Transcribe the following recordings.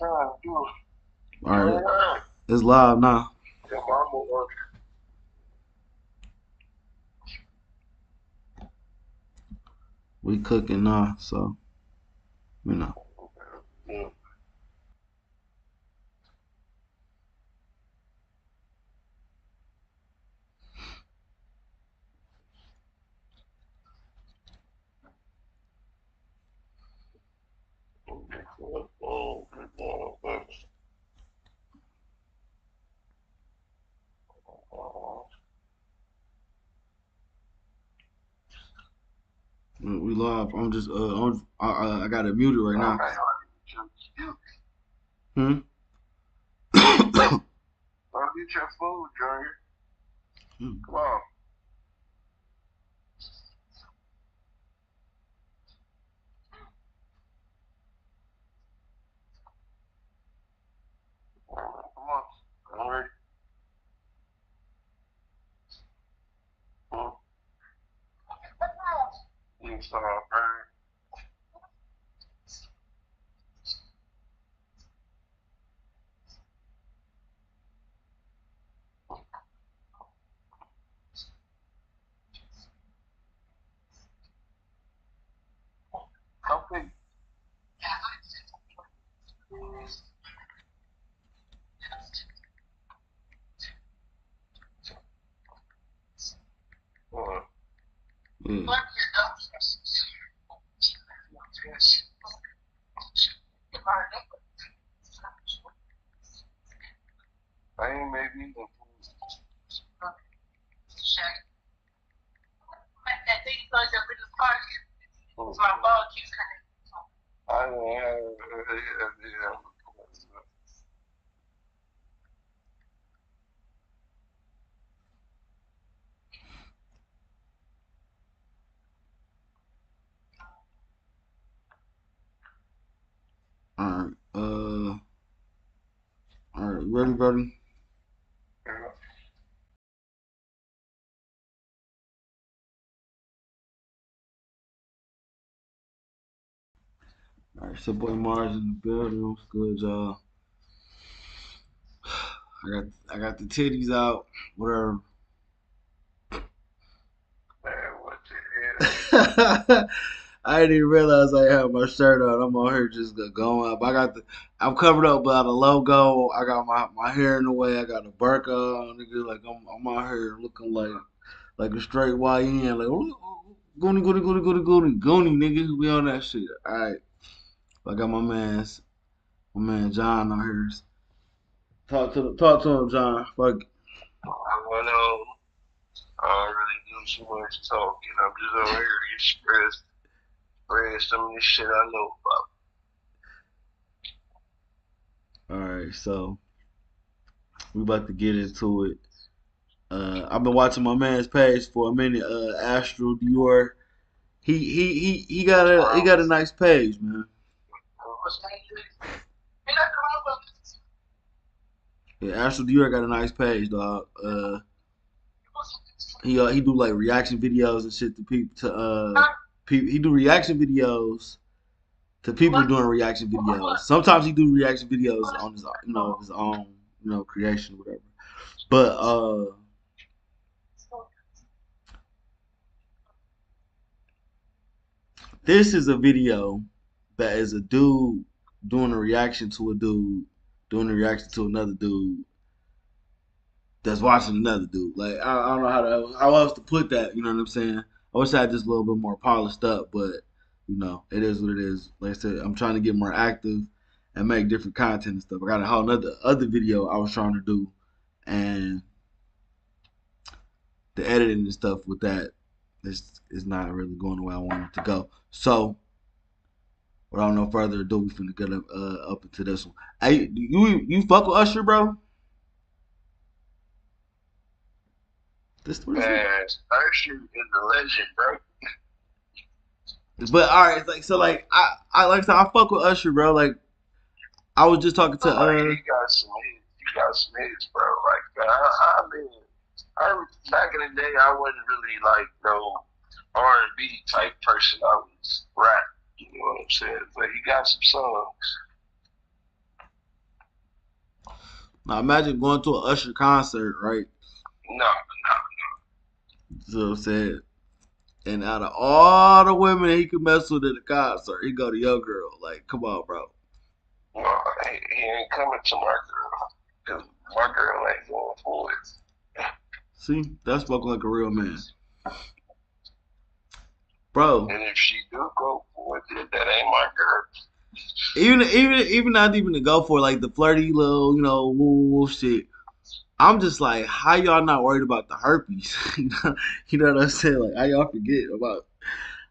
Alright, it's live now. We cooking now, so you know. We live. I'm just I got it muted right now. Hmm. Get your food, Junior. Come on. Come on. All right. You saw a bird. Okay. Yeah. I ain't made me no food. I yeah. Alright. Alright. Ready, buddy? Alright. So boy Mars in the building. What's good, y'all? I got the titties out. Whatever. Man, what the hell? I didn't even realize I had my shirt on. I'm on here just going up. I'm covered up by the logo. I got my hair in the way. I got a burqa on, nigga. Like I'm out here looking like a straight YN. Like goony, nigga. We on that shit. All right. I got my man John out here. Talk to him, John. Fuck. I went on. I don't really do too much talking. I'm just over here to spread some of this shit I know All right. So we about to get into it. I've been watching my man's page for a minute. Astro Dior. He got a nice page, man. Yeah, Astro Dior got a nice page, dog. He do like reaction videos and shit to people he do reaction videos to people doing reaction videos. Sometimes he do reaction videos on his his own creation or whatever. But this is a video that is a dude doing a reaction to a dude doing a reaction to another dude that's watching another dude. Like I don't know how else to put that. You know what I'm saying? I wish I had just a little bit more polished up, but it is what it is. Like I said, I'm trying to get more active and make different content and stuff. I got a whole other video I was trying to do, and the editing and stuff with that is not really going the way I want it to go. So, without no further ado, we finna get up into this one. Hey, you fuck with Usher, bro? This what is it? about. Usher is a legend, bro. But all right, like so, like I like I said, I fuck with Usher, bro. Like I was just talking to Like he got some hits. He got some hits, bro. Like I mean, back in the day, I wasn't really like no R&B type person. I was rap. You know what I'm saying? But he got some songs. Now imagine going to an Usher concert, right? No, no. So I'm saying, and out of all the women he could mess with at the concert, he go to your girl. Like, come on, bro. No, he ain't coming to my girl. Cause my girl ain't going for it. See, that spoke like a real man, bro. And if she do go for it, then that ain't my girl. Even not even to go for like the flirty little, woo woo shit. I'm just like, how y'all not worried about the herpes? You know what I'm saying? Like, how y'all forget about?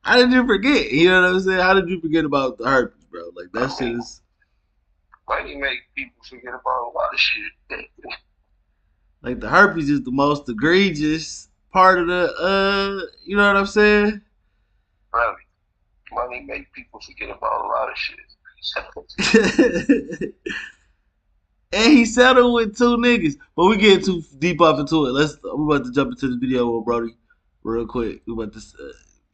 How did you forget? You know what I'm saying? How did you forget about the herpes, bro? Like that I shit mean, is why do you make people forget about a lot of shit? like the herpes is the most egregious part of the you know what I'm saying? Really, money make people forget about a lot of shit. And he settled with two niggas. But we get too deep off into it. We about to jump into the video with Brody real quick. We about to,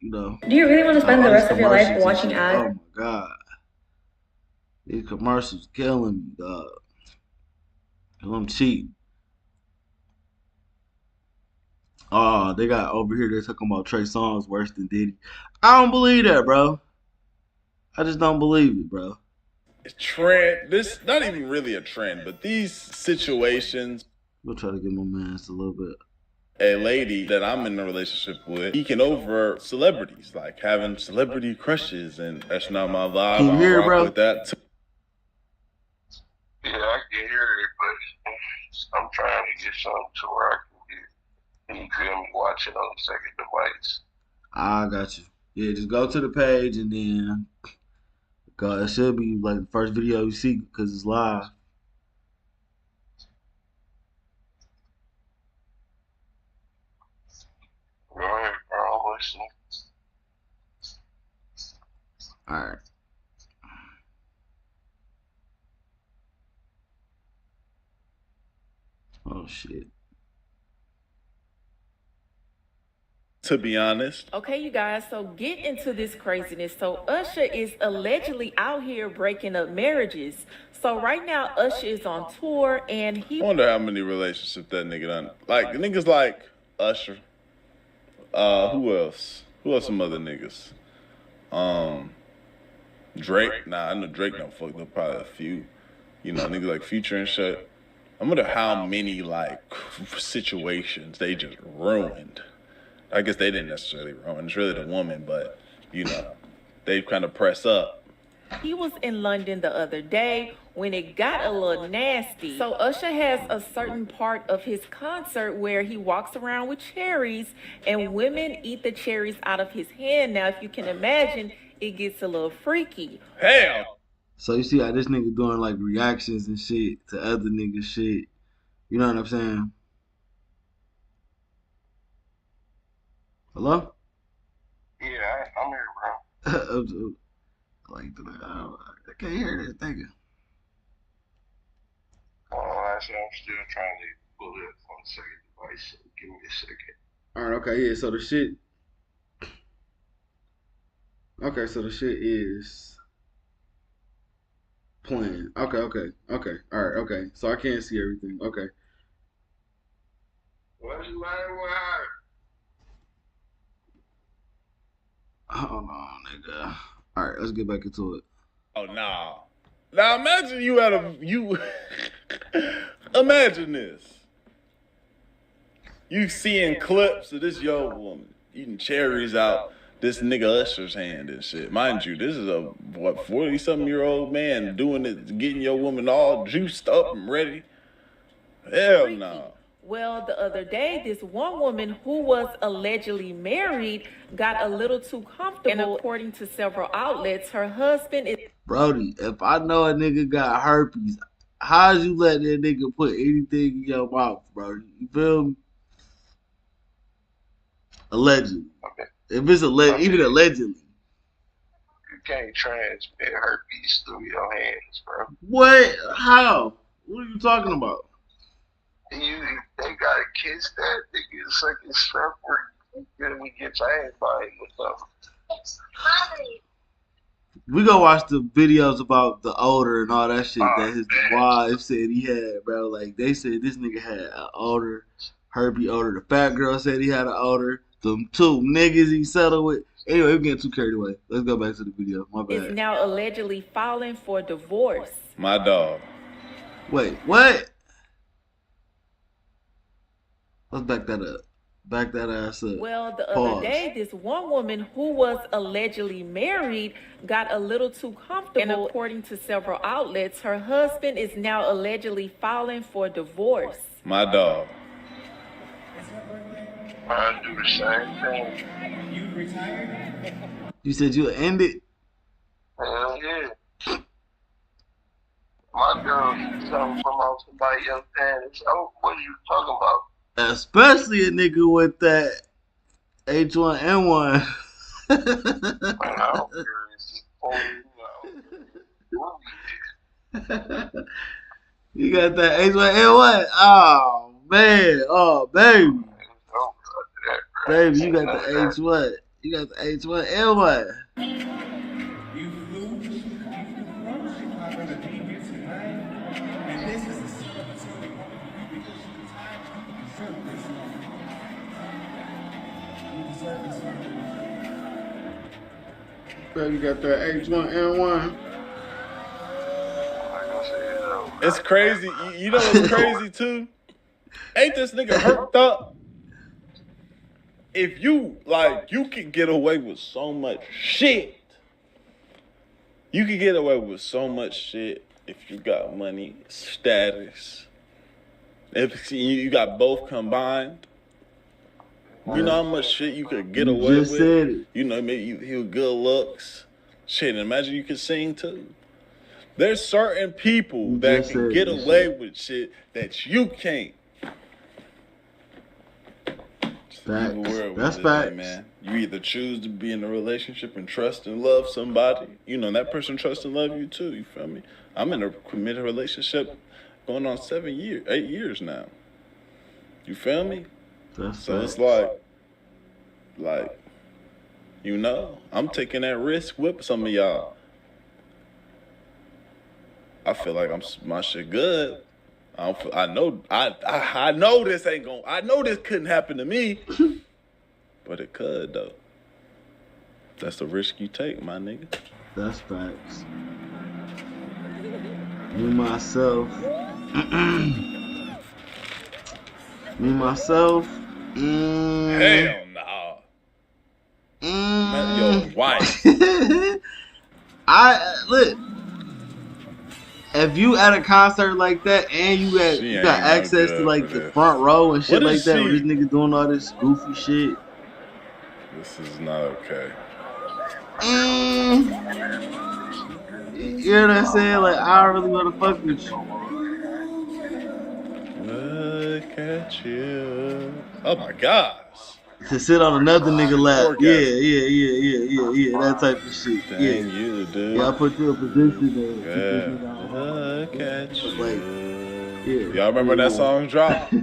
Do you really want to spend all the these rest of your life commercials and watching shit. ads? Oh my god, these commercials killing me, dog. I'm cheating. Oh, they got over here. They're talking about Trey Songz worse than Diddy. I don't believe that, bro. I just don't believe it, bro. Trend, this not even really a trend, but these situations, We'll try to get my man a little bit. a lady that I'm in a relationship with, he can over celebrities, like having celebrity crushes, and that's not my vibe. Can I you don't hear it, rock bro? with that. Yeah, I can hear it, but I'm trying to get something to where I can get. You feel me? Watch it on the second device. I got you. Yeah, just go to the page and then go. It should be like the first video you see because it's live. Go ahead, bro. I'm listening. All right. Oh shit. To be honest, Okay, you guys, so get into this craziness. So, Usher is allegedly out here breaking up marriages. So, right now, Usher is on tour and I wonder how many relationships that nigga done. Like niggas like Usher. Who else? Who else? Some other niggas. Um, Drake. Nah, I know Drake don't fuck up probably a few. Niggas like Future and shit. I wonder how many like situations they just ruined. I guess they didn't necessarily ruin. It's really the woman, but they kind of press up. he was in London the other day when it got a little nasty. So, Usher has a certain part of his concert where he walks around with cherries and women eat the cherries out of his hand. Now, if you can imagine, it gets a little freaky. Hell. So you see how this nigga doing like reactions and shit to other niggas shit. You know what I'm saying? Hello? Yeah, I'm here, bro. Like, I can't hear this nigga. I said I'm still trying to pull it on the second device. So give me a second. All right, okay, yeah. So the shit. Okay, so the shit is playing. Okay. All right, okay. So I can't see everything. Okay. What you lying with? Hold on, nigga. All right, let's get back into it. Oh nah. Now imagine you had you. Imagine this. You seeing clips of this yo woman eating cherries out this nigga Usher's hand and shit. Mind you, this is a 40-something-year-old man doing it, getting your woman all juiced up and ready. Hell no. Nah. Well, the other day, this one woman who was allegedly married got a little too comfortable. And according to several outlets, her husband is. Brody, if I know a nigga got herpes, how'd you let that nigga put anything in your mouth, bro? You feel me? Allegedly. Okay. If it's even allegedly. You can't transmit herpes through your hands, bro. What? How? What are you talking about? They gotta kiss that nigga, suck his strap where we get your ass by him or something. We go watch the videos about the odor and all that shit that his wife said he had, bro. Like they said this nigga had an odor, Herbie odor. The fat girl said he had an odor. Them two niggas he settled with. Anyway, we're getting too carried away. Let's go back to the video. My bad. Is now allegedly filing for divorce. My dog. Wait, what? Let's back that up. Back that ass up. Well, the other day, this one woman who was allegedly married got a little too comfortable. And according to several outlets, her husband is now allegedly filing for divorce. My dog. I do the same thing. You said you'll end it? Hell yeah. My girl keeps something from out somebody else and it's, oh, what are you talking about? Especially a nigga with that H1N1. I don't care. It's just You got that H1N1? Oh, man. Oh, baby. Baby, you got the H1. You got the H1N1. Baby, you got that H1N1. It's crazy. You know what's crazy too? Ain't this nigga hurt up? If you you can get away with so much shit. You can get away with so much shit if you got money, status. If you got both combined. You know how much shit you could get away with? Said it. You know, maybe you good looks. Shit, imagine you could sing too. There's certain people that can get away with shit that you can't. That's facts. Man. You either choose to be in a relationship and trust and love somebody. You know, that person trusts and love you too. You feel me? I'm in a committed relationship going on 8 years now. You feel me? So it's like, you know, I'm taking that risk with some of y'all. I feel like my shit good. I know this ain't gonna. I know this couldn't happen to me, but it could though. That's the risk you take, my nigga. That's facts. Me myself. Hell no. Not your wife. Look. If you at a concert like that and you got access to like the front row and shit like that, where this nigga doing all this goofy shit. This is not okay. You know what I'm saying? Like, I don't really want to fuck with you. Look at you. Oh my gosh. To sit on another nigga lap. Yeah. That type of shit. Dang you, dude. Yeah, I put you in position there. Look at you. Like, yeah. Y'all remember that song drop? She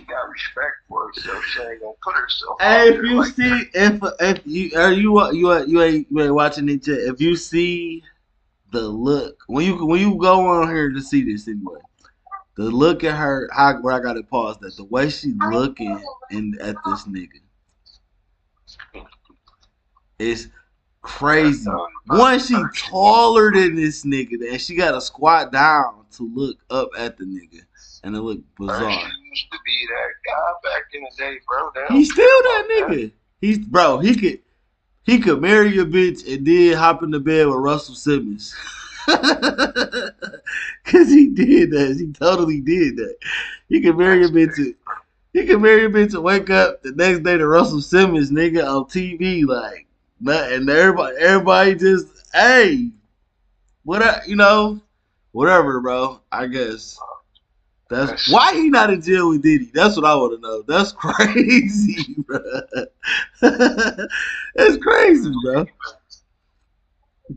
got respect for herself. She ain't gonna put herself. Hey, if you see, if you ain't watching it yet. If you see the look when you go on here to see this anyway, the look at her, where I got it paused at, the way she looking at this nigga, it's crazy. One, she taller than this nigga, and she got to squat down to look up at the nigga, and it look bizarre. She used to be that guy back in the day, bro. He's still that nigga. He could marry a bitch and then hop in the bed with Russell Simmons. Cause he did that. He totally did that. He could marry a bitch and wake up the next day to Russell Simmons, nigga, on TV, like, and everybody just, hey, whatever, bro. I guess that's why he not in jail with Diddy. That's what I want to know. That's crazy, bro. That's crazy, bro.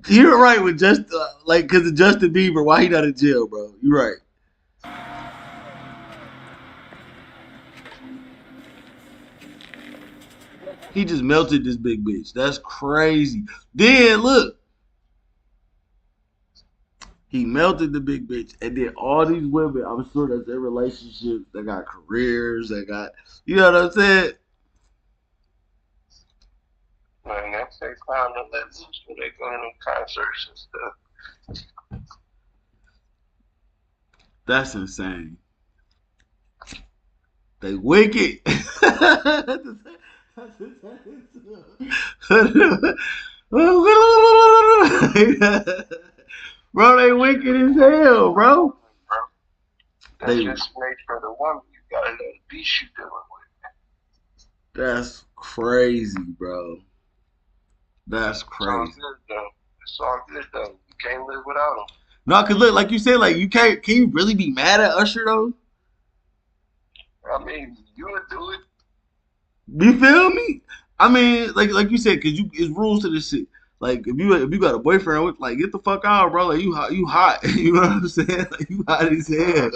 You're right with just because of Justin Bieber. Why he not in jail, bro? You're right. He just melted this big bitch. That's crazy. Then look, he melted the big bitch, and then all these women, I'm sure that's their relationships. They got careers. They got, you know what I'm saying? Man, that's their time to let loose when they go to them concerts and stuff. That's insane. They wicked. Bro, they wicked as hell, bro. That's They, just made for the woman. You gotta know the beast you dealing with. that's crazy, bro. That's It's all crazy. good though. It's all good though. You can't live without them. No, cause look, like you said, like you can't. Can you really be mad at Usher though? I mean, you would do it. You feel me? I mean, like you said, cause you it's rules to this shit. Like if you got a boyfriend, like get the fuck out, bro. Like you hot. You know what I'm saying? Like you hot as hell.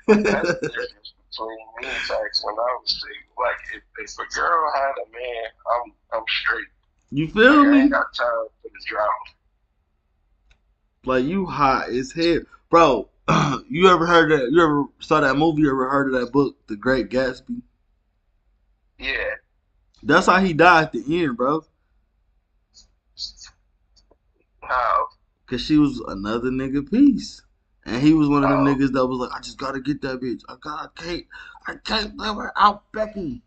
But that's the difference between me and Tax when I was single. Like if a girl had a man, I'm straight. You Like feel I ain't me? got time for the drama. Like you hot as hell, bro. You ever heard that? You ever saw that movie? You ever heard of that book, The Great Gatsby? Yeah. That's how he died at the end, bro. How? Cause she was another nigga piece, and he was one of them Oh, niggas that was like, I just gotta get that bitch. I can't let her out, Becky.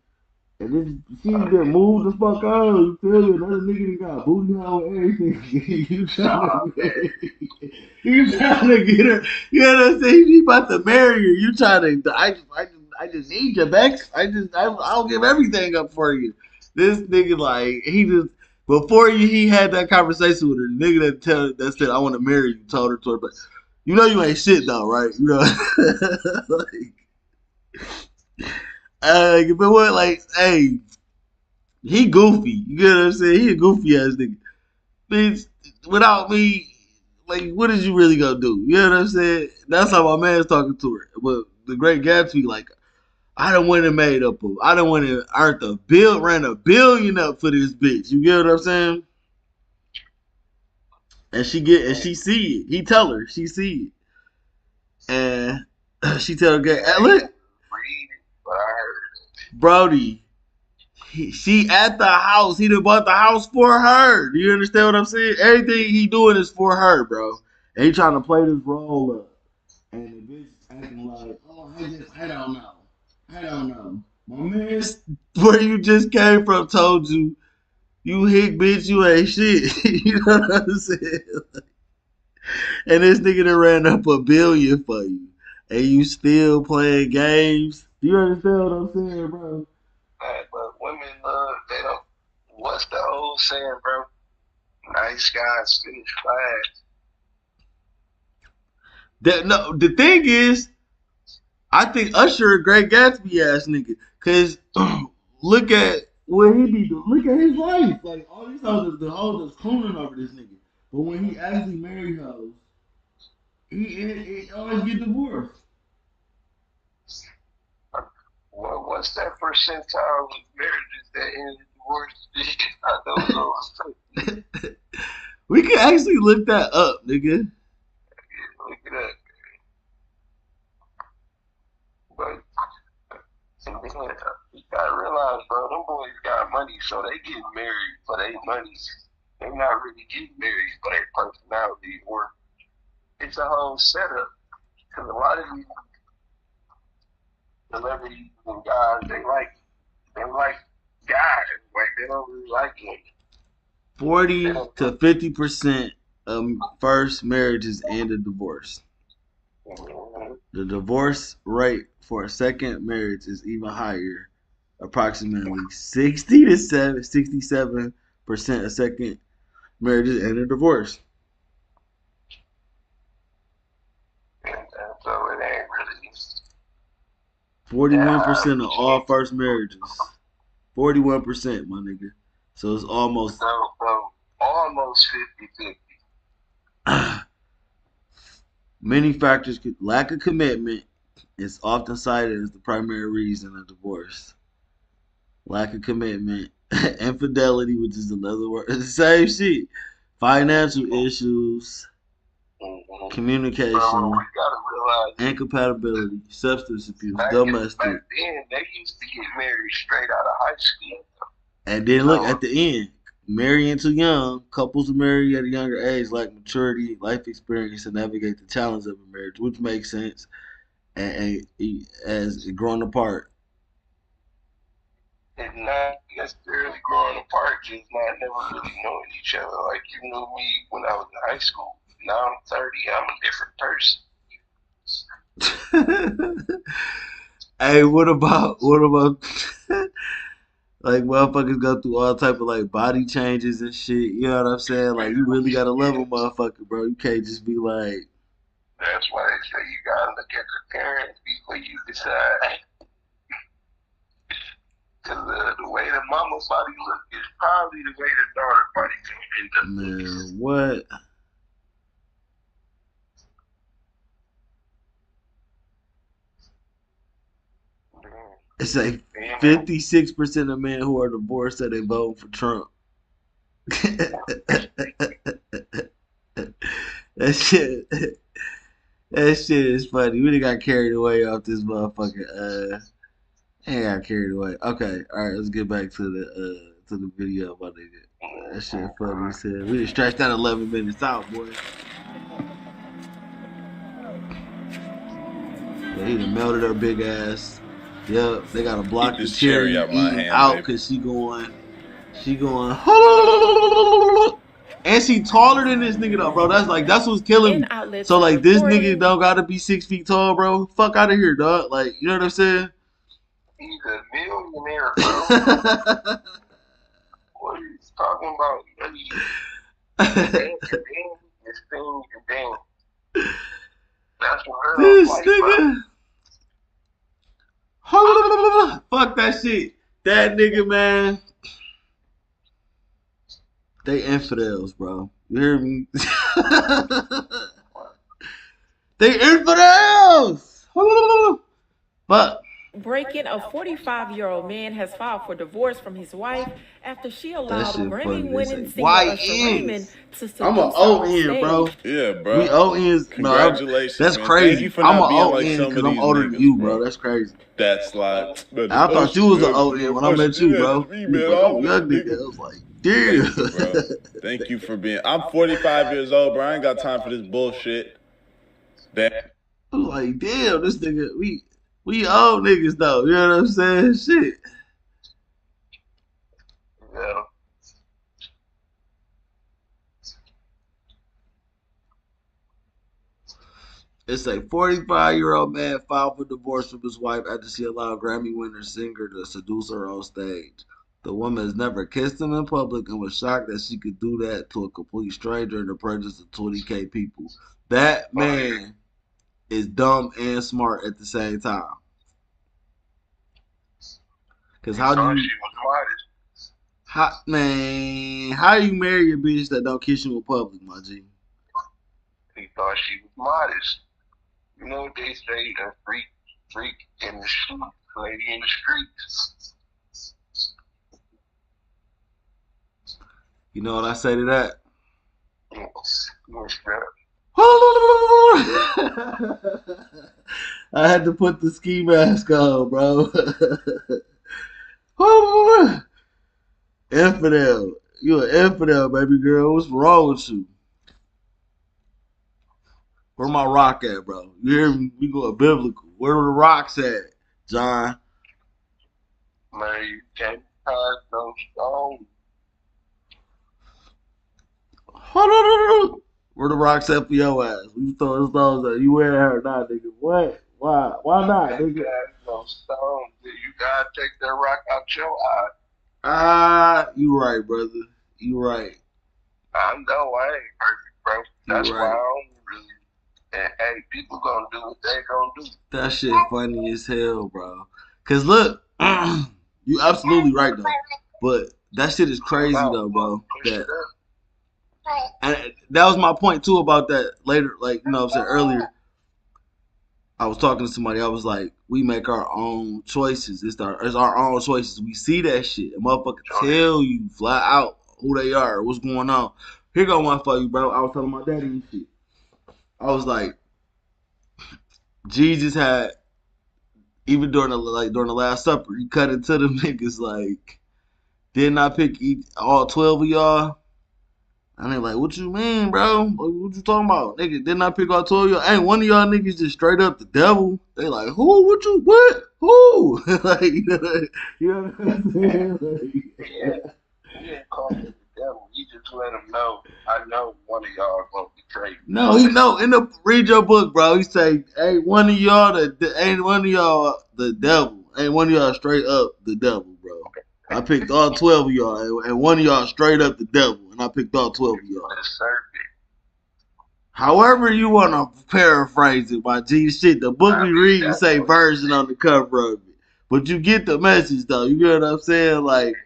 And then she done okay. moved the fuck out. You feel me? Another nigga that got booty hole and everything. you trying Oh man. to, you trying to get her? You know what I'm saying? He about to marry her. You trying to? I just need you, Bex. I'll give everything up for you. This nigga like he just before he had that conversation with her, the nigga that said I want to marry you told her to her, but you know you ain't shit though, right? You know, like, if it was like, hey, he goofy. You get what I'm saying? He a goofy ass nigga. Bitch, without me, like, what is you really gonna do? You know what I'm saying? That's how my man's talking to her. But the Great Gatsby, like, I done went and made up. I done went and earned ran $1 billion up for this bitch. You get what I'm saying? And Man, she see it. He tell her she see it, and she tell her, man, "Hey, I ain't look, never read it, but I heard Brody, she at the house. He done bought the house for her. Do you understand what I'm saying? Everything he doing is for her, bro. And he trying to play this role up. And the bitch acting like, oh, I don't know. I don't know. My man, where you just came from told you, you hick bitch, you ain't shit. you know what I'm saying? And this nigga done ran up $1 billion for you. And you still playing games. Do you understand what I'm saying, bro? that. But women love, they don't. What's the old saying, bro? Nice guys finish fast. No, the thing is, I think Usher a great Gatsby ass nigga. Cause look at what he be doing. Look at his life. Like all these hoes, the hoes is cooning over this nigga. But when he actually married hoes, he always get divorced. What's that percentile of marriages that end in divorce? I don't know. We can actually look that up, nigga. Look it up. But and then you gotta realize, bro, them boys got money, so they get married for their money. They not really getting married for their personality, or it's a whole setup. Because a lot of these celebrities and guys, they like guys, like they don't really like women. They 40 don't. to 50% of first marriages end in divorce. Mm-hmm. The divorce rate for a second marriage is even higher. Approximately 60 to 67% of second marriages end in divorce. And so it ain't really that high. 41% of all first marriages. 41%, my nigga. So it's almost So almost 50-50. many factors. Lack of commitment is often cited as the primary reason of divorce. Lack of commitment Infidelity, which is another word. It's the same shit. Financial issues, Mm-hmm. communication, Bro, we gotta realize incompatibility, substance abuse, back domestic. then they used to get married straight out of high school. And then look So at the end. Marrying too young, couples who marry at a younger age lack maturity, life experience to navigate the challenge of a marriage, which makes sense. And as growing apart. it's not necessarily growing apart, just not never really knowing each other. Like you knew me when I was in high school. Now I'm 30, I'm a different person. Hey, what about like motherfuckers go through all type of like body changes and shit. You know what I'm saying? Like you really gotta love a motherfucker, bro. You can't just be like. That's why they say you gotta look at the parents before you decide. Because the way the mama's body look is probably the way the daughter body gonna end up looking. Man, what? It's like 56% of men who are divorced say they vote for Trump. That shit, that shit is funny. We done got carried away off this motherfucker. Ain't got carried away. Okay, all right. Let's get back to the video, my nigga. That shit funny as hell. We done stretched that 11 minutes out, boy. Yeah, he done melted her big ass. Yep, they gotta block Eat the this cherry cherry out my eating hand, out baby. because she going, and she taller than this nigga though, bro. That's what's killing In me. outlets So like this reporting, nigga don't gotta be 6 feet tall, bro. Fuck out of here, dog. Like you know what I'm saying? He's a millionaire, bro. What are you talking about? Money, this thing, and then that's what her This life, nigga. Fuck that shit. That nigga, man. They infidels, bro. You hear me? They infidels. Fuck. breaking, a 45-year-old man has filed for divorce from his wife after she That allowed shit funny. They Grammy-winning say singer Usher Raymond YNs. to seduce I'm an her on ON, bro. stage. Yeah, We bro. ONs. No, Congratulations, that's man. Thank you crazy. for I'm an not being ON like some because of I'm these older than niggas, you, bro. bro. That's crazy. That's like, man, I thought Usher, you was an man, ON when I Usher met you, did that bro. to me, You was man. like, I I'm a don't young know, nigga. nigga. I was like, damn. Thank you, bro. Thank you for being. I'm 45 years old, bro. I ain't got time for this bullshit. Damn. I was like, damn, this nigga, we old niggas though. You know what I'm saying? Shit. yeah. It's a 45-year-old man filed for divorce from his wife after she allowed Grammy winner singer to seduce her on stage. The woman has never kissed him in public and was shocked that she could do that to a complete stranger in the presence of 20K people. That man is dumb and smart at the same time. Cause He how do thought you, she was modest. how you marry a bitch that don't kiss you in public, my G? He thought she was modest. You know what they say, the freak in the street, lady in the streets. You know what I say to that? Yes, that. I had to put the ski mask on, bro. Infidel. You an infidel, baby girl. What's wrong with you? Where my rock at, bro? You hear me? We going biblical. Where the rocks at, John? Man, you can't hide no stone. Where the rocks at for your ass? You throwing stones at you wearing her not, nigga. What? Why? Why not, Can't nigga? hide no stone. You gotta take that rock out your eye. You right, brother. You right. I know I ain't perfect, bro. That's You why I right. don't really. And hey, people gonna do what they gonna do. That shit funny as hell, bro. Cause look, you absolutely right though. But that shit is crazy though, bro. And that was my point too about that later, like you know what I'm saying earlier. I was talking to somebody. I was like, we make our own choices. It's our own choices. We see that shit. A motherfucker tell you flat out who they are, what's going on. Here go one for you, bro. I was telling my daddy and shit. I was like, Jesus had even during the Last Supper, he cut into them niggas like, didn't I pick all 12 of y'all? And they like, what you mean, bro? What you talking about? Nigga, didn't I pick all 12 of y'all? Ain't one of y'all niggas just straight up the devil? They like, who? What? Who? Like, you know what I'm saying? Like, He didn't call him the devil. He just let him know, I know one of y'all gonna betray me. no, he know. Read your book, bro. He say, ain't one of y'all the devil. Ain't one of y'all straight up the devil, bro. I picked all 12 of y'all, and one of y'all straight up the devil, and I picked all 12 of y'all. The serpent. However you want to paraphrase it, my G shit. The book we read say version on the cover of it, but you get the message though. You get what I'm saying? Like,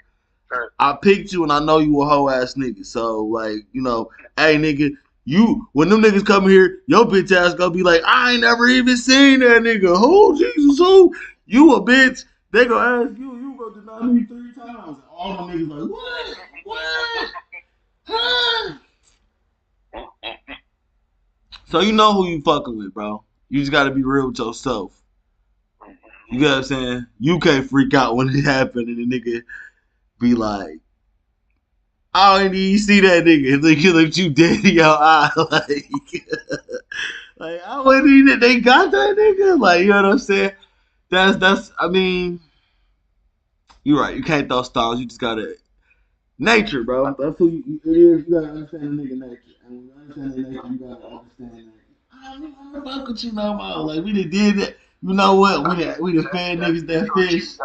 I picked you, and I know you a hoe ass nigga. So like, you know, hey nigga, you when them niggas come here, your bitch ass gonna be like, I ain't never even seen that nigga. Who Jesus? Who? You a bitch? They gonna ask you. You gonna deny me 3 times? And all them niggas like, what? What? Huh? So you know who you fucking with, bro. You just gotta be real with yourself. You get what I'm saying? You can't freak out when it happened and the nigga be like, I don't even see that nigga. He look you dead in your eye. Like I wouldn't even, they got that nigga. Like, you know what I'm saying? I mean, you're right. You can't throw stones. You just gotta, nature, bro. That's who it is. You gotta understand the nigga nature. And when you understand the nature, you gotta understand that. I don't fuck with you no more. Like we did that. You know what? We done fed niggas that fish.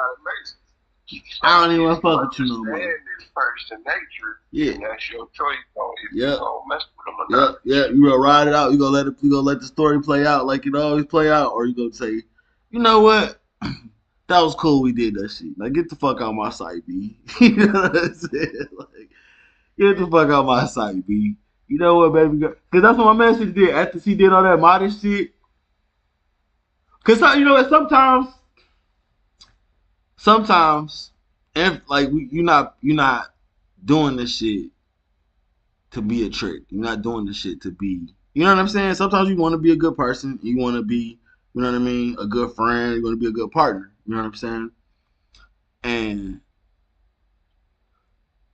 I don't even want to fuck with you no more. This person nature. Yeah. And that's your choice. If yep. you don't mess with them or not. Yeah. You gonna ride it out. You gonna let the story play out like it always play out, or you gonna say, you know what? That was cool. We did that shit. Like get the fuck out my sight, B. You know what I'm saying? Like get the fuck out my sight, B. You know what, baby girl? Cause that's what my message did after she did all that modest shit. Cause you know what? Sometimes, if like you're not doing this shit to be a trick. You're not doing this shit to be. You know what I'm saying? Sometimes you want to be a good person. You want to be, you know what I mean, a good friend. You want to be a good partner. You know what I'm saying? And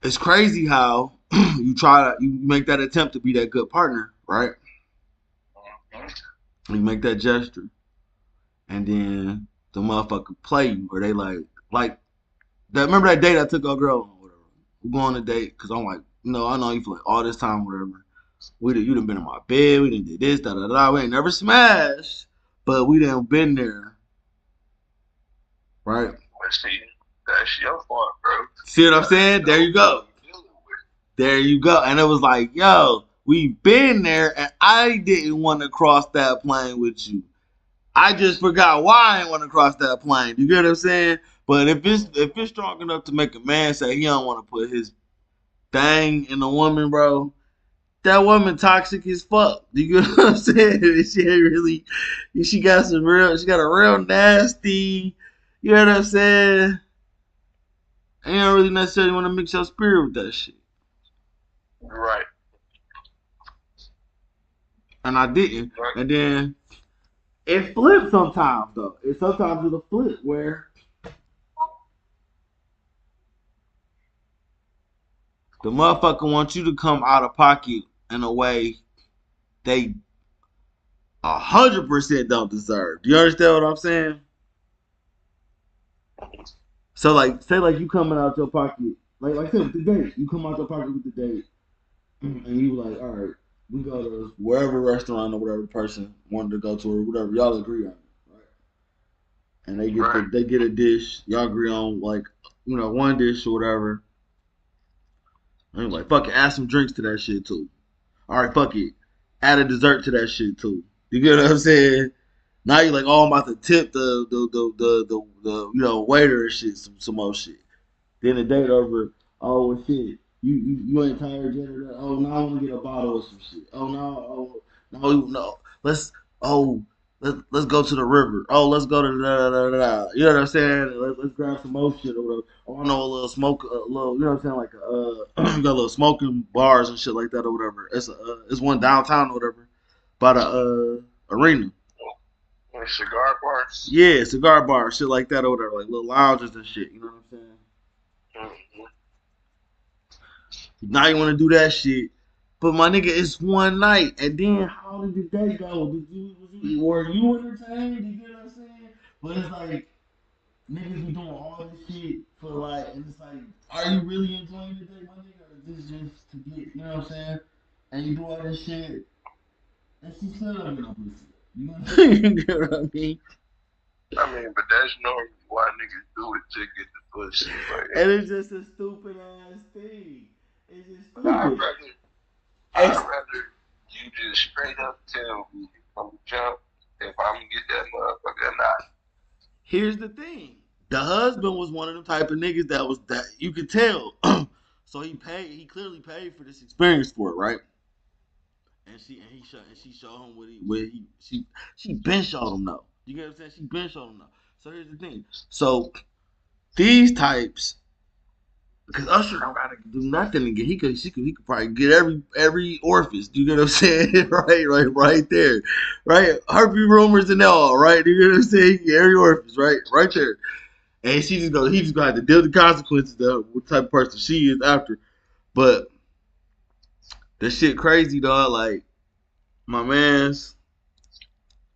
it's crazy how you make that attempt to be that good partner, right? You make that gesture, and then the motherfucker play you, or they like that. Remember that date I took our girl on, whatever. We go on a date because I'm like, you know, I know you for like all this time, whatever. You done been in my bed. We done did this, da da da. We ain't never smashed, but we done been there, right? But see, that's your fault, bro. See what I'm saying? There you go. There you go. And it was like, yo, we've been there, and I didn't want to cross that plane with you. I just forgot why I didn't want to cross that plane. You get what I'm saying? But if it's strong enough to make a man say he don't want to put his thing in a woman, bro, that woman toxic as fuck. You get what I'm saying? She ain't really, she got a real nasty, you know what I'm saying? And you don't really necessarily want to mix your spirit with that shit. Right. And I didn't. Right. And then it flips sometimes though. Sometimes it'll flip where the motherfucker wants you to come out of pocket in a way they 100% don't deserve. Do you understand what I'm saying? So like, say like you coming out your pocket, like I said with the date, you come out your pocket with the date, and you like, all right, we go to wherever restaurant or whatever person wanted to go to or whatever y'all agree on, right? And they get a dish, y'all agree on like, you know, one dish or whatever. And you're like, fuck it, add some drinks to that shit too. All right, fuck it, add a dessert to that shit too. You get what I'm saying? Now you're like, oh, I'm about to tip the you know, waiter and shit, some more shit. Then the date over, oh well, shit, you ain't tired yet or that? Oh, now I want to get a bottle of some shit. Oh no, let's let's go to the river. Oh, let's go to da da da da. You know what I'm saying? Let's grab some more shit or whatever. Oh, I know a little smoke, a little, you know what I'm saying? Like you got little smoking bars and shit like that or whatever. It's one downtown or whatever by the arena. A cigar bars. Yeah, cigar bar, shit like that or whatever, like little lounges and shit. You know what I'm saying? Mm-hmm. Now you want to do that shit, but my nigga, it's one night, and then how did the day go? Were you entertained? You get what I'm saying? But it's like niggas be doing all this shit for like, and it's like, are you really enjoying the day, my nigga, or is this just to get, you know what I'm saying? And you do all this shit, and she still don't get no pussy. You know what I'm saying? You get what I mean? I mean, but that's normally why niggas do it to get the pussy. And it's just a stupid ass thing. It's just But I'd stupid. rather, It's, you just straight up tell me from the jump if I'm gonna get that motherfucker or not. Here's the thing. The husband was one of them type of niggas that you could tell. So he clearly paid for this experience for it, right? And she showed him she been showed him no. You get what I'm saying? She been showed him no. So here's the thing. So these types, because Usher don't gotta do nothing to get. He could probably get every orifice. You get what I'm saying? right there, right. Herpes rumors and all, right. You get what I'm saying? Every orifice, right there. And he just gonna have to deal with the consequences of what type of person she is after. But that shit crazy, dog. Like my man's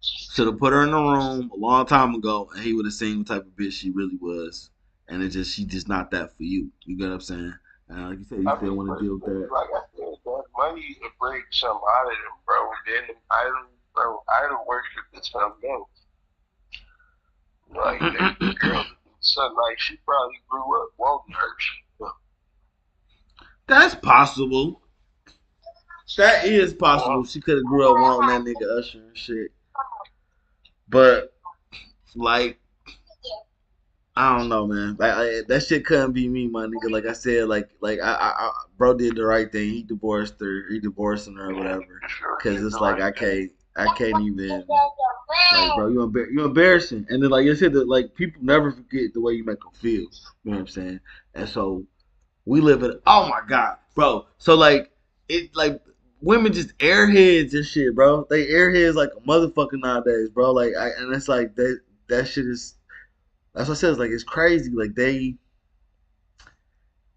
should have put her in the room a long time ago, and he would have seen what type of bitch she really was. And she just not that for you. You get what I'm saying? Like you said, you still want to deal with that. Like I said, that money to break some out of them, bro. And then idol worship is something else. Like the girl, so like she probably grew up wanting her. That's possible. That is possible. She could have grew up wanting that nigga Usher and shit. But like, I don't know, man. Like that shit couldn't be me, my nigga. Like I said, bro did the right thing. He divorced her. He divorcing her or whatever. Cause it's like I can't even. Like, bro, you embarrassing. And then, like I said, like people never forget the way you make them feel. You know what I'm saying? And so we live in. Oh my god, bro. So like women just airheads and shit, bro. They airheads like a motherfucker nowadays, bro. And it's like that shit is. That's what I said. It's like it's crazy.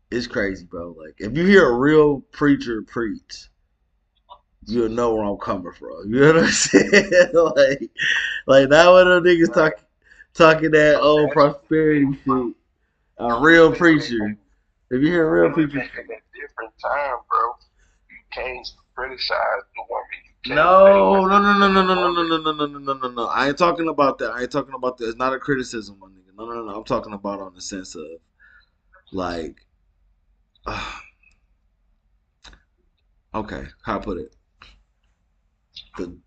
It's crazy, bro. Like if you hear a real preacher preach, you'll know where I'm coming from. You know what I'm saying? like now when them niggas talking that old prosperity shit. A real preacher. If you hear a real preacher, in a different time, bro. You can't criticize the woman. no. I ain't talking about that. It's not a criticism, my nigga. No. I'm talking about on the sense of like, okay, how I put it.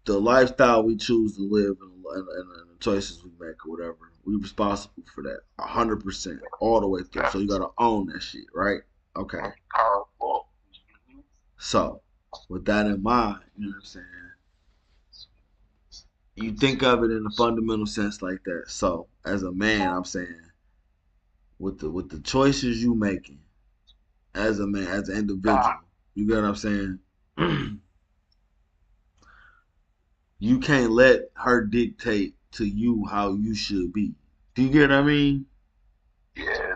The lifestyle we choose to live and the choices we make or whatever, we responsible for that 100% all the way through. So you gotta own that shit, right? Okay. So with that in mind, you know what I'm saying? You think of it in a fundamental sense like that. So as a man, I'm saying with the choices you making as a man, as an individual, you get what I'm saying? You can't let her dictate to you how you should be. Do you get what I mean? Yeah.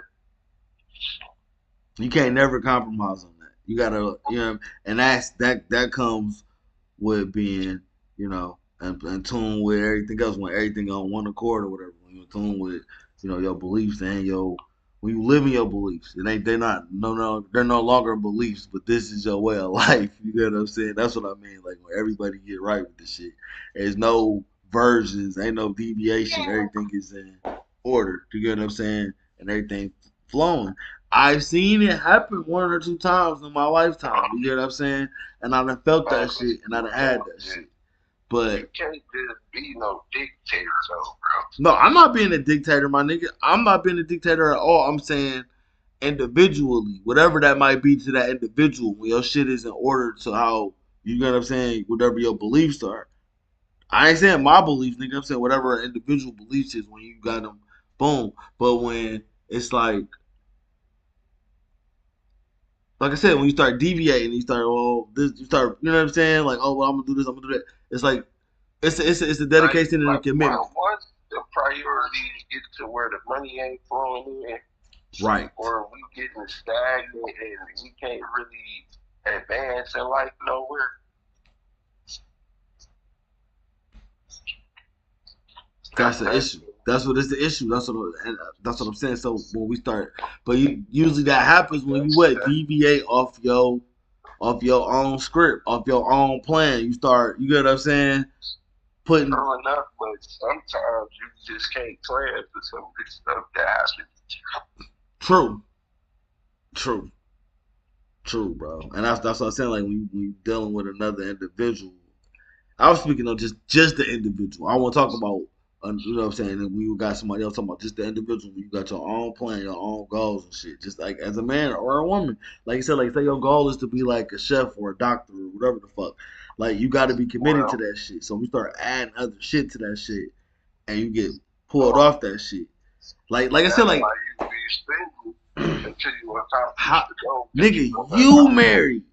You can't never compromise on that. You gotta, and that comes with being, in tune with everything else. When everything on one accord or whatever. When you're in tune with, your beliefs and when you live in your beliefs, they're no longer beliefs, but this is your way of life. You get what I'm saying? That's what I mean. Like when everybody get right with this shit, there's no versions, ain't no deviation. Everything is in order. You get what I'm saying? And everything flowing. I've seen it happen one or two times in my lifetime. You get what I'm saying? And I done felt that shit, and I done had that shit. But you can't just be no dictator, though, bro. No, I'm not being a dictator, my nigga. I'm not being a dictator at all. I'm saying individually, whatever that might be to that individual, when your shit is in order to how, you know what I'm saying, whatever your beliefs are. I ain't saying my beliefs, nigga. I'm saying whatever an individual beliefs is when you got them, boom. But when it's like I said, when you start deviating, you start, oh, this, you start, you know what I'm saying? Like, oh, well, I'm gonna do this, I'm gonna do that. It's like it's a dedication and a commitment. Once the priorities get to where the money ain't flowing in, Right. or we getting stagnant and we can't really advance in life nowhere. That's the issue. That's what is the issue. That's what I'm saying. So when we start, but usually that happens when you deviate off your own script, off your own plan. You start, you get what I'm saying? Putting true enough, but sometimes you just can't plan for some of this stuff that happens. True, bro. And that's what I'm saying. Like when you dealing with another individual, I was speaking of just the individual. I want to talk about, you know what I'm saying, and when you got somebody else talking about just the individual, when you got your own plan, your own goals and shit. Just like as a man or a woman, like you said, like say your goal is to be like a chef or a doctor or whatever the fuck. Like you got to be committed to that shit. So we start adding other shit to that shit, and you get pulled off that shit. Like I said, like. Until you accomplish the goal. Nigga,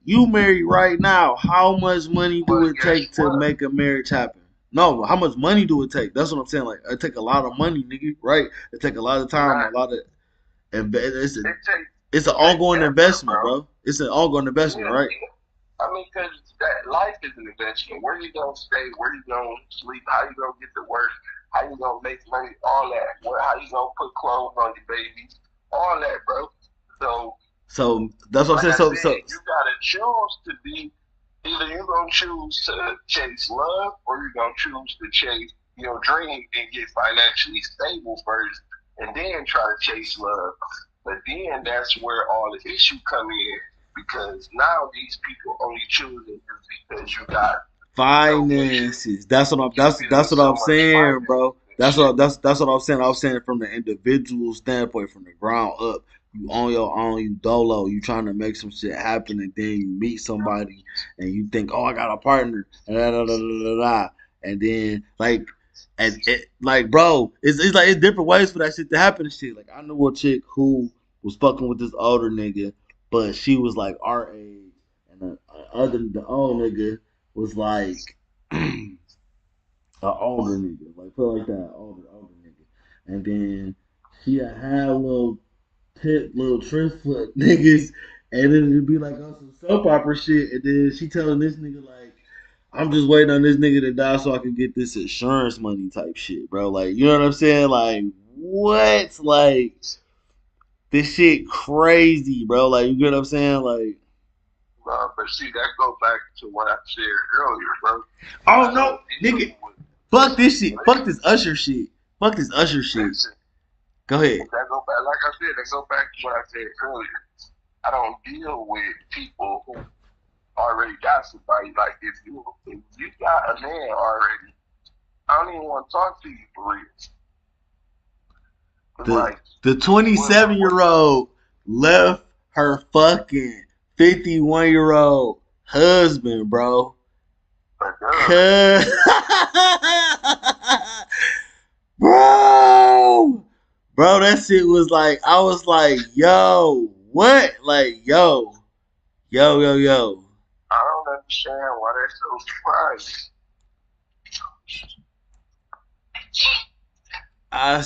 you married right now. How much money do it take to make a marriage happen? No, how much money do it take? That's what I'm saying. Like, it take a lot of money, nigga. Right? It take a lot of time, a lot of. It's an ongoing investment, bro. It's an ongoing investment, right? I mean, because that life is an investment. Where you gonna stay? Where you gonna sleep? How you gonna get to work? How you gonna make money? All that. How you gonna put clothes on your baby? All that, bro. So that's what I'm saying. So you gotta choose to be, either you're gonna choose to chase love or you're gonna choose to chase your dream and get financially stable first and then try to chase love. But then that's where all the issue come in, because now these people only choosing because you got finances. That's what I'm saying, bro. That's what I'm saying. I was saying it from the individual standpoint, from the ground up. You on your own, you dolo, you trying to make some shit happen, and then you meet somebody and you think, oh, I got a partner, and then like bro, it's like it's different ways for that shit to happen and shit. Like I knew a chick who was fucking with this older nigga, but she was like our age, and the old nigga was like an older nigga, like put it like that, older nigga, and then she had little trim foot niggas, and then it'd be like on some soap opera shit, and then she telling this nigga like, I'm just waiting on this nigga to die so I can get this insurance money type shit, bro. Like, you know what I'm saying? Like, what? Like, this shit crazy, bro. Like, you get what I'm saying? Like, but see, that goes back to what I said earlier, bro. Oh no, nigga, fuck this shit. Fuck this Usher shit. Fuck this Usher shit. Listen, go ahead. That go back, like I said, that go back to what I said earlier. I don't deal with people who already got somebody. Like if you got a man already, I don't even want to talk to you for real. The 27-year-old left her fucking 51-year-old husband, bro. Bro, that shit was like, I was like, yo, what? Like, yo. I don't understand why they're so surprised. I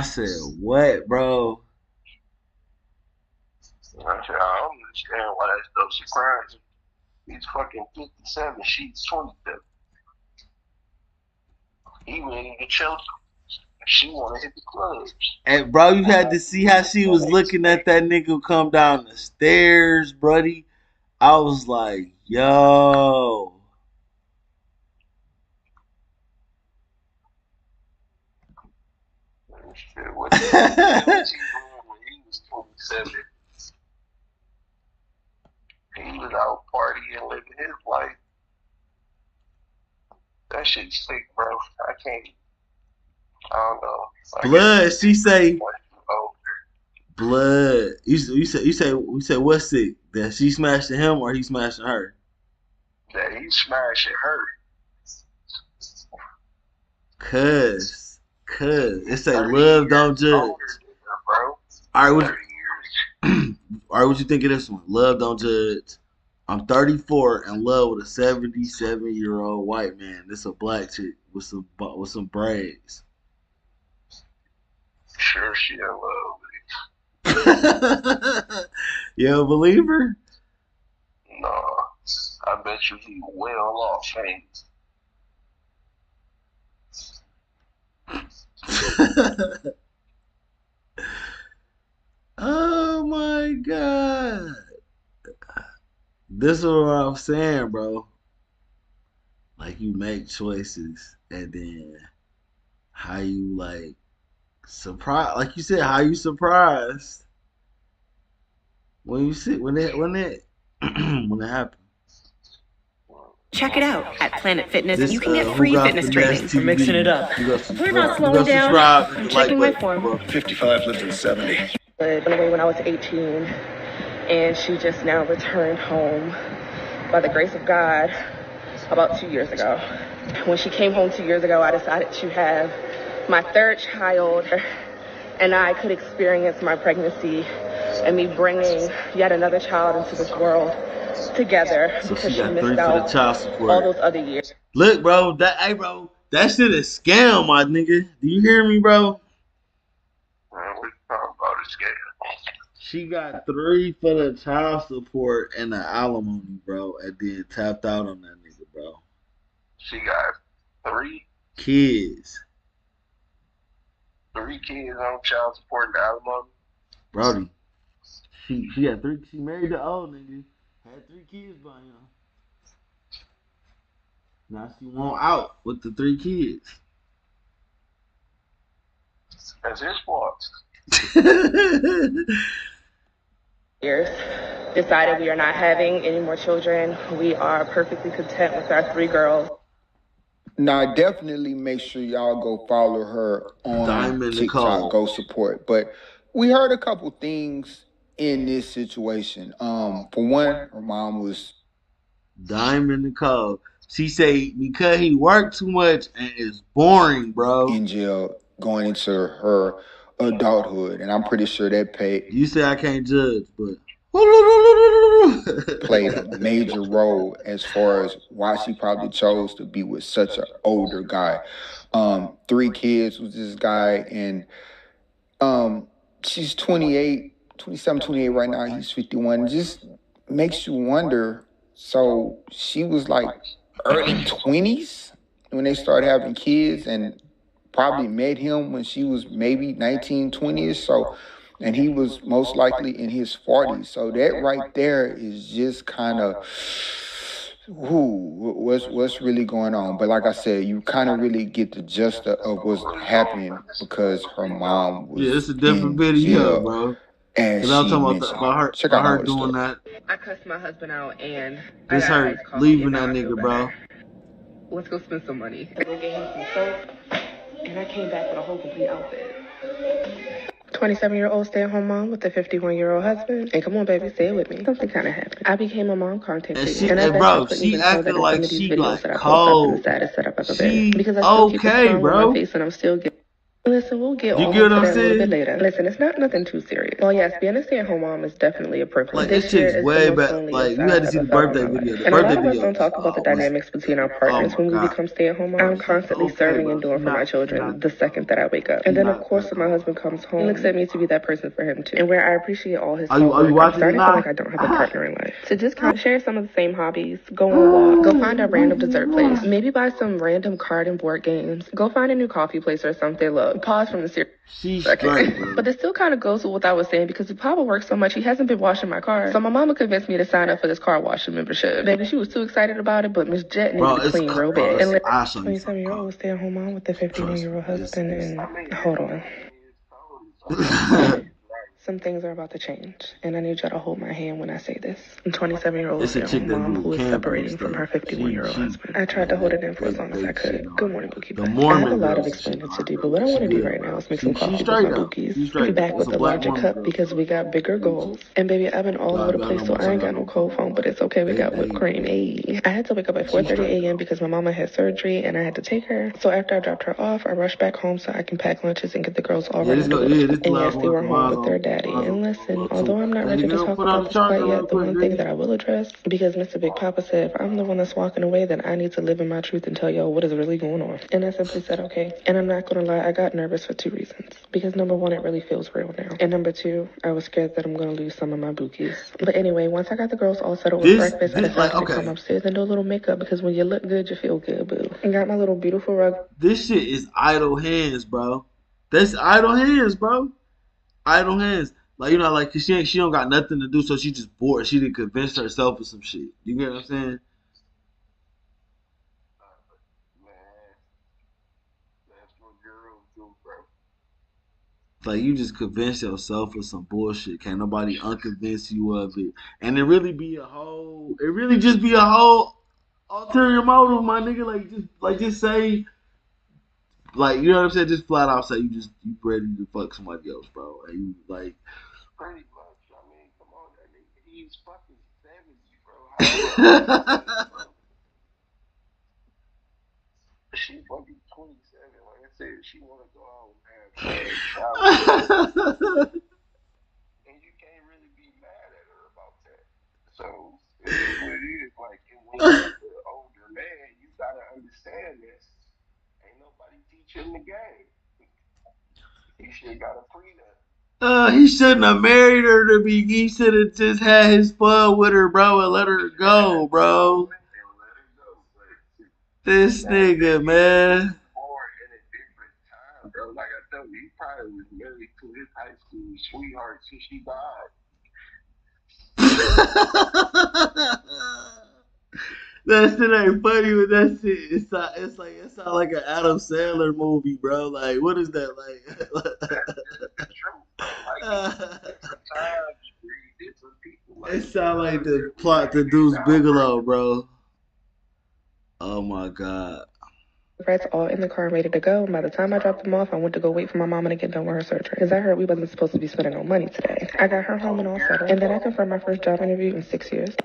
said, what, bro? I don't understand why that's so surprising. He's fucking 57, she's 27. He ready to chill. She want to hit the clubs. And bro, you had to see how she was looking at that nigga come down the stairs, buddy. I was like, yo. What he doing when he was 27? He was out partying, living his life. That shit's sick, bro. I can't. I don't know. Blood, she say. Blood. You say what's sick? that she smashing him or he smashing her? That he's smashing her. Cuz it say love don't judge. Older than her, bro. All right, 30 years. all right, what you think of this one? Love don't judge. I'm 34 in love with a 77-year-old white man. This a black chick with some braids. Sure, she in love You don't believe her? with him. No, I bet you he well off, ain't Oh my god. This is what I'm saying, bro. Like you make choices and then how you like surprise, like you said, how you surprised when you see when it when it when it happened. Check it out at Planet Fitness. This You can get Who free Got fitness Finesse training. TV. We're mixing it up. You got We're not you slowing got down. subscribe, hit I'm the checking like my button, form. bro. 55 lived in 70. Went away when I was 18, and she just now returned home by the grace of God about 2 years ago. When she came home 2 years ago, I decided to have my third child, and I could experience my pregnancy and me bringing yet another child into this world together, So because she got 3 missed for the out child all support. those other years. Look, bro, that shit is scam, my nigga. Do you hear me, bro? Man, we talking about a scale. She got 3 for the child support and the alimony, bro, and then tapped out on that nigga, bro. She got 3 Kids, kids on child support and alimony. Brody. She had 3. She married the old nigga, had 3 kids by him. Now she want out with the 3 kids. That's his fault. Years, decided we are not having any more children. We are perfectly content with our 3 girls. Now, definitely make sure y'all go follow her on Diamond TikTok. Nicole. Go support. But we heard a couple things in this situation. For one, her mom was Diamond Nicole. She say because he worked too much and it's boring, bro. in jail going into her adulthood, and I'm pretty sure that You say I can't judge, but played a major role as far as why she probably chose to be with such an older guy. 3 kids with this guy, and she's 28, 27, 28 right now. He's 51. Just makes you wonder. So she was like early 20s when they started having kids, and probably met him when she was maybe 19, 20ish. So, and he was most likely in his 40s. So that right there is just kind of, what's really going on? But like I said, you kind of really get the gist of what's happening because her mom was it's a different in video, jail, bro. as Cause I'm she talking mentioned. about Check her out her doing story. that. I cussed my husband out, and This I got her iced coffee, leaving and that now I feel nigga, bro. better. Let's go spend some money. I go get him some soap, and I came back with a whole complete outfit. 27-year-old stay-at-home mom with a 51-year-old husband. And come on, baby, say it with me. Something kind of happened. I became a mom content creator. And I bet bro, you couldn't she even tell that acting in like some of these she videos like that I post up in cold. the saddest setup I've ever She been. Because I still keep a okay, smile bro. on my face, and I'm still getting... Listen, we'll get You on get to what I'm that a little bit saying? later. Listen, it's not nothing too serious. Well, yes, being a stay-at-home mom is definitely a privilege. Like This this year chick's is way the most back. loneliest Like you I've had to see ever the felt in birthday my video. life. The And a lot birthday of us video don't talk about the was dynamics between our partners when we God. become stay-at-home moms. I'm constantly Okay, serving bro. and doing She for my not- children she not- the second that I wake up. she And then, not of course, that when my cold. husband comes home, he looks at me to be that person for him, too. And where I appreciate all his Are hard you work, I'm watching starting it to feel now? like I don't have a partner in life. To just kind of share some of the same hobbies, go on a walk, go find a random dessert place, maybe buy some random card and board games, go find a new coffee place or something. Look, pause from the series. She's straight, bro. But it still kind of goes with what I was saying, because if Papa works so much, he hasn't been washing my car. So my mama convinced me to sign up for this car washing membership. Baby, she was too excited about it, but Miss Jet needed to clean real bad. And I'll show you something. 27-year-old stay-at-home mom with a 51-year-old husband, and hold on. Some things are about to change, and I need y'all to hold my hand when I say this. I'm 27-year-old It's a chick stay-at-home that mom do who is camping and separating from stuff. her 51-year-old She husband. I tried to hold it in for as long as I could. Good morning, Bookie the Butt. I have a Mormon lot of girls and shit explaining know to her do, but though. what I want to She do good, right now bro. is make some She coffee with straight my though. bookies. She I'm straight back though. It's with a the black larger Mormon cup girl because too. we got bigger goals. And baby, I've been all Y'all over the better place, know so my I son ain't got got no no cold phone. phone, but it's okay. We got whipped cream. Ayy. I had to wake up at She 4:30 straight a.m. though. because my mama had surgery and I had to take her. So after I dropped her off, I rushed back home so I can pack lunches and get the girls all Yeah, ready this to go. go to Yeah, school. this the And last yes, they one were for home with Lonzo. their daddy. Lonzo And phone listen, too. although I'm not Hey, ready to nigga, talk put out about the this quite charger real yet, the quick, one thing nigga. that I will address, because Mr. Big Papa said, if I'm the one that's walking away, then I need to live in my truth and tell y'all what is really going on. And I simply said, okay. And I'm not going to lie, I got nervous for 2 reasons. Because number one, it really feels real now. And number two, I was scared that I'm going to lose some of my bookies. But anyway, once I got the girls all settled with breakfast, I Like, decided to come okay, upstairs and do a little makeup because when you look good, you feel good, boo. And got my little beautiful rug. this shit is idle hands, bro. That's idle hands, bro. Idle hands. Like like 'cause she don't got nothing to do, so she just bored. She didn't convince herself of some shit. You get what I'm saying? Man, that's what girls do, bro. Like you just convince yourself of some bullshit. Can't nobody unconvince you of it. And it really be a whole. It really just be a whole ulterior motive, my nigga. Just say like you know what I'm saying. Just flat out say you ready to fuck somebody else, bro. And you like. Pretty much. I mean, come on, that nigga. He's fucking 70, bro. How old is that, bro? She fucking 27. Like I said, she want to go out and have fun, travel and shit. And you can't really be mad at her about that. So it is what it is. Like, and when you an older man, you gotta understand this. Ain't nobody teaching the game. He should got a prenup. He shouldn't have married her to be. He should have just had his fun with her, bro, and let her go, bro. And let her go. But This back then, nigga, he was man. just more in a different time, bro. Like I told you, he probably was married to his high school sweetheart till she died. That shit ain't funny, but that shit it sound like an Adam Sandler movie, bro. Like, what is that That's just the truth, bro. Like it's like? different times, breed different people. It Like you sound gotta like the really plot break to it Deuce down, bro. Bigelow, bro. Oh my god. Reds all in the car ready to go. And by the time I dropped them off, I went to go wait for my mama to get done with her surgery. Because I heard we wasn't supposed to be spending no money today. I got her home and all settled. And then I confirmed my first job interview in 6 years.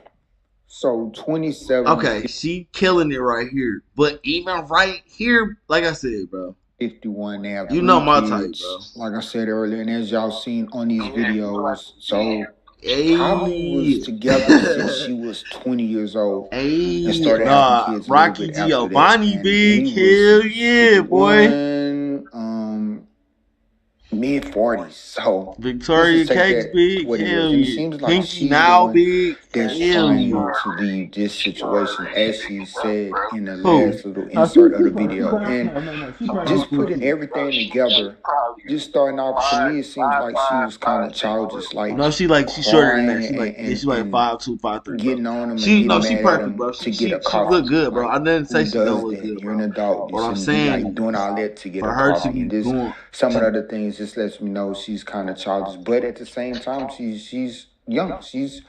So 27 Okay, she killing it right here. But even right here, like I said, bro. 51, they have You know three my type, bro. kids, like I said earlier, and as y'all seen on these Yeah, you like videos, so Hey. probably was together since she was 20 years old and Hey, started having nah, kids a little Rocky bit after that. Giovanni, And big he was hell yeah, boy. 51, mid 40s. So let's Victoria just take Cakes, that to big what it is. hell And it yeah. seems like Pinky she's the now, one big that's hell yeah. trying to leave this you situation, already as she picking up, said bro. in the Who? last little No, insert of the she video. probably And no, she probably just cool putting too. Bro, everything she together, probably just starting off to five, me, it seems five, like she five, was kind five, of six with childish, like No, she shorter than that. crying She like yeah, she like and 5'2", 5'3", bro. getting on him and getting She mad at perfect, him bro. to get a She look coffee. good, bro. Like, I didn't say who she don't does look that? good, You're an bro. adult. You What I'm shouldn't be like saying doing is all that to get for a her to coffee. be And this, doing some of the other things just lets me know she's kind of childish. But at the same time, she's young. She's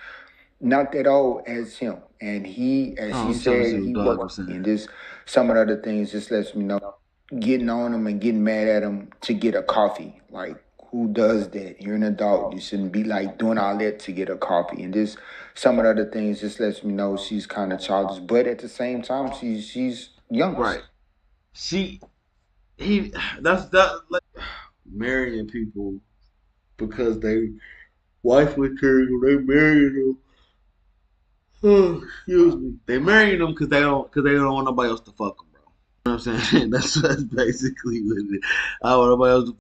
not that old as him. And he, as oh, she I'm trying to see said, what he dog worked. was saying. And this, some of the other things just lets me know getting on him and getting mad at him to get a coffee. Like, who does that? You're an adult. You shouldn't be like doing all that to get a coffee. And this, some of the other things just lets me know she's kind of childish. But at the same time, she's young. Right. She he that's that like marrying people because they wife material, they marrying them. Oh, excuse me. They marrying them because they don't want nobody else to fuck them, bro. You know what I'm saying? That's basically what it is. I don't want nobody else to